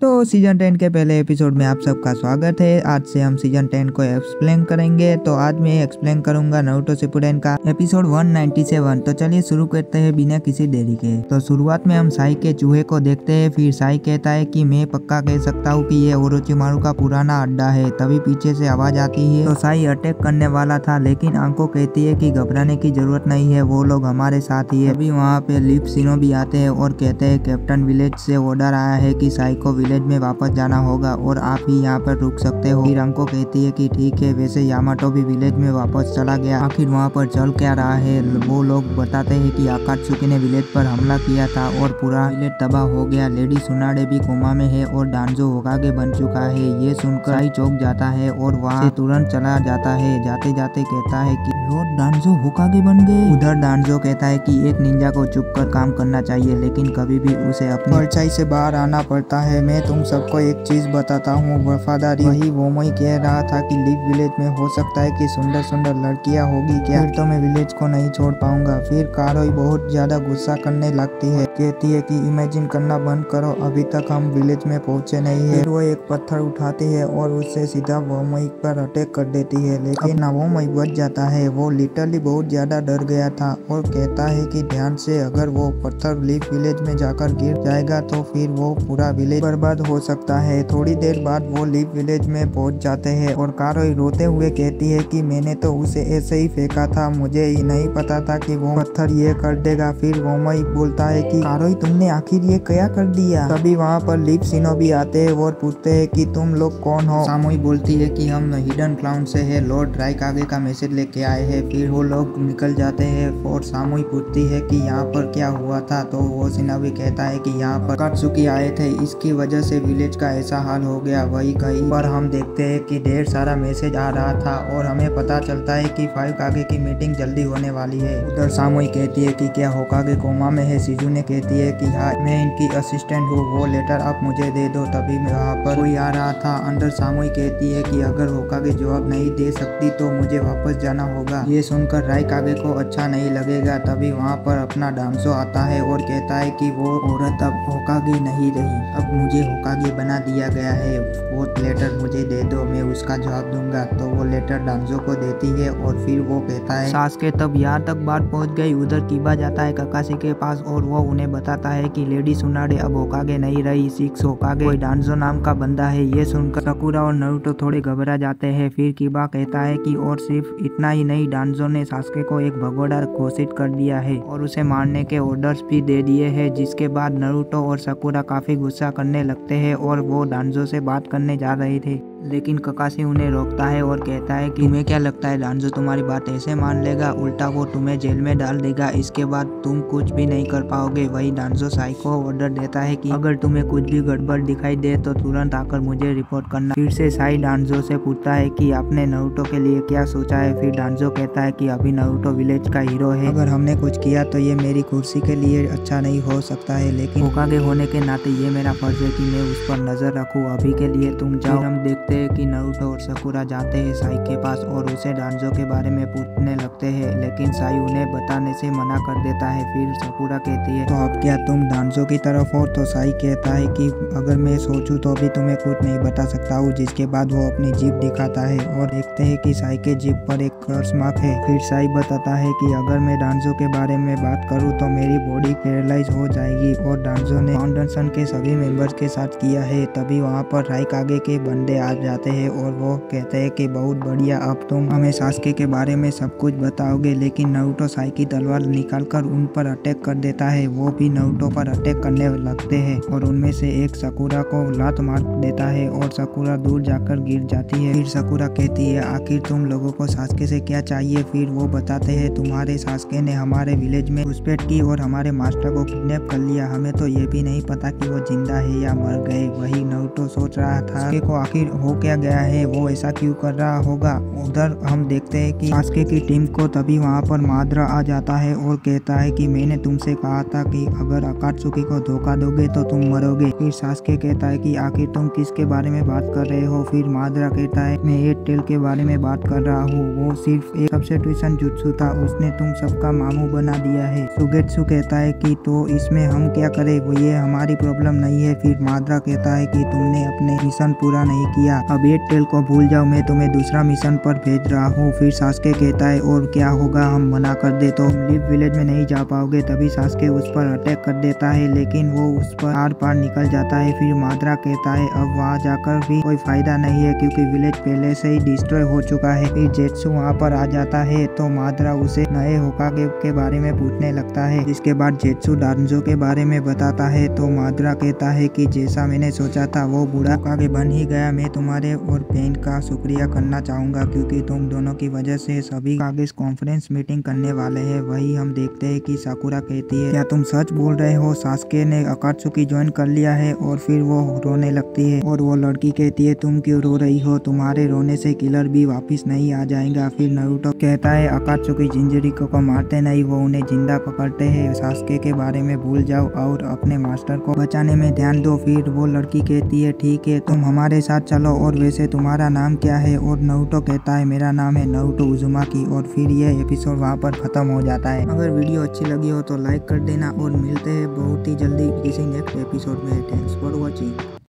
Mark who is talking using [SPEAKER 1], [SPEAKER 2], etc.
[SPEAKER 1] तो सीजन 10 के पहले एपिसोड में आप सबका स्वागत है। आज से हम सीजन 10 को एक्सप्लेन करेंगे। तो आज मैं एक्सप्लेन करूंगा नारुतो शिपुडेन का एपिसोड 197। तो चलिए शुरू करते हैं बिना किसी देरी के। तो शुरुआत में हम साई के चूहे को देखते हैं। फिर साई कहता है कि मैं पक्का कह सकता हूँ कि ये ओरोचिमारू का पुराना अड्डा है। तभी पीछे से आवाज आती है। तो साई अटैक करने वाला था, लेकिन आंको कहती है कि घबराने की जरूरत नहीं है, वो लोग हमारे साथ ही है। अभी वहाँ पे लीफ शिनोबी आते हैं और कहते हैं कैप्टन विलेज से ऑर्डर आया है कि साई को विलेज में वापस जाना होगा और आप ही यहाँ पर रुक सकते हो। फिर अंको कहती है कि ठीक है, वैसे यामाटो भी विलेज में वापस चला गया, आखिर वहाँ पर चल क्या रहा है। वो लोग बताते हैं कि आकात्सुकी ने विलेज पर हमला किया था और पूरा विलेज तबाह हो गया। लेडी सुनाडे भी कोमा में है और डांजो होकागे बन चुका है। ये सुनकर साई चौंक जाता है और वहाँ से तुरंत चला जाता है। जाते जाते कहता है कि लॉर्ड डांजो होकागे बन गए। उधर डांजो कहता है कि एक निंजा को चुप कर काम करना चाहिए, लेकिन कभी भी उसे अपनी परछाई से बाहर आना पड़ता है। मैं तुम सबको एक चीज बताता हूँ, वफादारी। वही वोमोई कह रहा था कि लीफ विलेज में हो सकता है कि सुंदर सुंदर लड़कियां होगी क्या, फिर तो मैं विलेज को नहीं छोड़ पाऊंगा। फिर कारोई बहुत ज्यादा गुस्सा करने लगती है, कहती है कि इमेजिन करना बंद करो, अभी तक हम विलेज में पहुंचे नहीं है। फिर वो एक पत्थर उठाती है और उससे सीधा वोमोई पर अटैक कर देती है, लेकिन ना वोमोई बच जाता है। वो लिटरली बहुत ज्यादा डर गया था और कहता है कि ध्यान से, अगर वो पत्थर लीफ विलेज में जाकर गिर जाएगा तो फिर वो पूरा विलेज बर्बाद हो सकता है। थोड़ी देर बाद वो लीफ विलेज में पहुंच जाते हैं और कारोई रोते हुए कहती है कि मैंने तो उसे ऐसे ही फेंका था, मुझे ही नहीं पता था कि वो पत्थर ये कर देगा। फिर वोमोई बोलता है कि कारोई तुमने आखिर ये क्या कर दिया। तभी वहाँ पर लीफ शिनोबी आते हैं और पूछते हैं कि तुम लोग कौन हो। सामोई बोलती है कि हम हिडन क्लाउन से है, लॉर्ड राइकागे का मैसेज लेके आए हैं। फिर वो लोग निकल जाते हैं और सामोई पूछती है कि यहाँ पर क्या हुआ था। तो वो शिनोबी कहता है कि यहाँ पर आकात्सुकी आए थे, इसकी वजह से विलेज का ऐसा हाल हो गया। वही कहीं पर हम देखते हैं कि ढेर सारा मैसेज आ रहा था और हमें पता चलता है कि 5 कागे की मीटिंग जल्दी होने वाली है। उधर सामोई कहती है कि क्या होकागे कोमा में है। शिजुने कहती है कि हाँ, मैं इनकी असिस्टेंट हूँ, वो लेटर आप मुझे दे दो। तभी वहाँ पर कोई आ रहा था। अंदर सामोई कहती है कि अगर होकागे जवाब नहीं दे सकती तो मुझे वापस जाना होगा। ये सुनकर राइकागे को अच्छा नहीं लगेगा। तभी वहाँ पर अपना डांसो आता है और कहता है कि वो औरत अब होकागे नहीं रही, अब मुझे होकागे बना दिया गया है। वो लेटर मुझे दे दो, मैं उसका जवाब दूंगा। तो वो लेटर डांजो को देती है और फिर वो कहता है सासुके। तब यहाँ तक बात पहुँच गई। उधर किबा जाता है ककाशी के पास और वो उन्हें बताता है कि लेडी सुनाडे अब होकागे नहीं रही, 6 होकागे कोई डांजो नाम का बंदा है। ये सुनकर साकुरा और नारुतो थोड़े घबरा जाते हैं। फिर किबा कहता है कि और सिर्फ इतना ही नहीं, डांजो ने सासुके को एक भगोड़ा घोषित कर दिया है और उसे मारने के ऑर्डर्स भी दे दिए हैं। जिसके बाद नारुतो और साकुरा काफी गुस्सा करने लगते हैं और वो डांजो से बात करने जा रहे थे, लेकिन ककाशी उन्हें रोकता है और कहता है कि तुम्हें क्या लगता है डांजो तुम्हारी बात ऐसे मान लेगा, उल्टा वो तुम्हें जेल में डाल देगा, इसके बाद तुम कुछ भी नहीं कर पाओगे। वही डांजो साई को ऑर्डर देता है कि अगर तुम्हें कुछ भी गड़बड़ दिखाई दे तो तुरंत आकर मुझे रिपोर्ट करना। फिर से साई डांजो से पूछता है कि आपने नारुतो के लिए क्या सोचा है। फिर डांजो कहता है कि अभी नारुतो विलेज का हीरो है, अगर हमने कुछ किया तो ये मेरी कुर्सी के लिए अच्छा नहीं हो सकता है, लेकिन होकागे होने के नाते ये मेरा फर्ज है कि मैं उस पर नजर रखूं। अभी के लिए तुम जाओ। हम देखते हैं कि नारुतो और साकुरा जाते हैं साई के पास और उसे डांजो के बारे में पूछने लगते हैं, लेकिन साई उन्हें बताने से मना कर देता है। फिर साकुरा कहती है तो अब क्या तुम डांजो की तरफ हो। तो साई कहता है कि अगर मैं सोचूं तो अभी तुम्हें कुछ नहीं बता सकता हूँ। जिसके बाद वो अपनी जीभ दिखाता है और देखते हैं कि साई के जीभ पर एक कर्स मार्क है। फिर साई बताता है कि अगर मैं डांजो के बारे में बात करूँ तो मेरी बॉडी पैरालाइज हो जाएगी और डांजो ने फाउंडेशन के सभी मेंबर्स के साथ किया है। तभी वहाँ पर राइकागे के बंदे आ जाते हैं और वो कहते हैं कि बहुत बढ़िया, अब तुम हमें सासुके के बारे में सब कुछ बताओगे। लेकिन नारुतो साई की तलवार निकालकर उन पर अटैक कर देता है। वो भी नारुतो पर अटैक करने लगते हैं और उनमें से एक साकुरा को लात मार देता है और साकुरा दूर जाकर गिर जाती है। फिर साकुरा कहती है आखिर तुम लोगों को सासुके से क्या चाहिए। फिर वो बताते हैं तुम्हारे सासुके ने हमारे विलेज में घुसपैठ की और हमारे मास्टर को किडनैप कर लिया, हमें तो ये भी नहीं पता कि वो जिंदा है या मर गए। वही नारुतो सोच रहा था कि को आखिर हो हो क्या गया है, वो ऐसा क्यों कर रहा होगा। उधर हम देखते हैं कि सास्के की टीम को तभी वहाँ पर माद्रा आ जाता है और कहता है कि मैंने तुमसे कहा था कि अगर अकात्सुकी को धोखा दोगे तो तुम मरोगे। फिर सास्के कहता है कि आखिर तुम किसके बारे में बात कर रहे हो। फिर माद्रा कहता है मैं एट टेल के बारे में बात कर रहा हूँ, वो सिर्फ एक सब्स्टिट्यूशन जुत्सु था, उसने तुम सबका मामू बना दिया है। सुगेत्सु कहता है कि तो इसमें हम क्या करें, वो ये हमारी प्रॉब्लम नहीं है। फिर माद्रा कहता है कि तुमने अपने मिशन पूरा नहीं किया, अब एट टेल को भूल जाओ, मैं तुम्हें दूसरा मिशन पर भेज रहा हूँ। फिर सास्के कहता है और क्या होगा, हम मना कर दे तो लिव विलेज में नहीं जा पाओगे। तभी सास्के उस पर अटैक कर देता है, लेकिन वो उस पर आर पार निकल जाता है। फिर माद्रा कहता है अब वहाँ जाकर भी कोई फायदा नहीं है क्योंकि विलेज पहले से ही डिस्ट्रॉय हो चुका है। फिर जेत्सु वहाँ पर आ जाता है तो माद्रा उसे नए होकागे के बारे में पूछने लगता है। इसके बाद जेत्सु डांजो के बारे में बताता है तो माद्रा कहता है कि जैसा मैंने सोचा था वो बूढ़ा होकागे बन ही गया। मैं तुम्हारे और बहन का शुक्रिया करना चाहूंगा क्योंकि तुम दोनों की वजह से सभी आगे कॉन्फ्रेंस मीटिंग करने वाले हैं। वही हम देखते हैं कि साकुरा कहती है क्या तुम सच बोल रहे हो, सास्के ने अकात्सुकी ज्वाइन कर लिया है। और फिर वो रोने लगती है और वो लड़की कहती है तुम क्यों रो रही हो, तुम्हारे रोने से किलर भी वापस नहीं आ जाएगा। फिर नारुतो कहता है अकात्सुकी जिंजिरिको को मारते नहीं, वो उन्हें जिंदा पकड़ते हैं। सास्के के बारे में भूल जाओ और अपने मास्टर को बचाने में ध्यान दो। फिर वो लड़की कहती है ठीक है तुम हमारे साथ चलो, और वैसे तुम्हारा नाम क्या है। और नारुतो कहता है मेरा नाम है नारुतो उजुमाकी। और फिर ये एपिसोड वहाँ पर खत्म हो जाता है। अगर वीडियो अच्छी लगी हो तो लाइक कर देना और मिलते हैं बहुत ही जल्दी किसी नेक्स्ट एपिसोड में। Thanks for watching.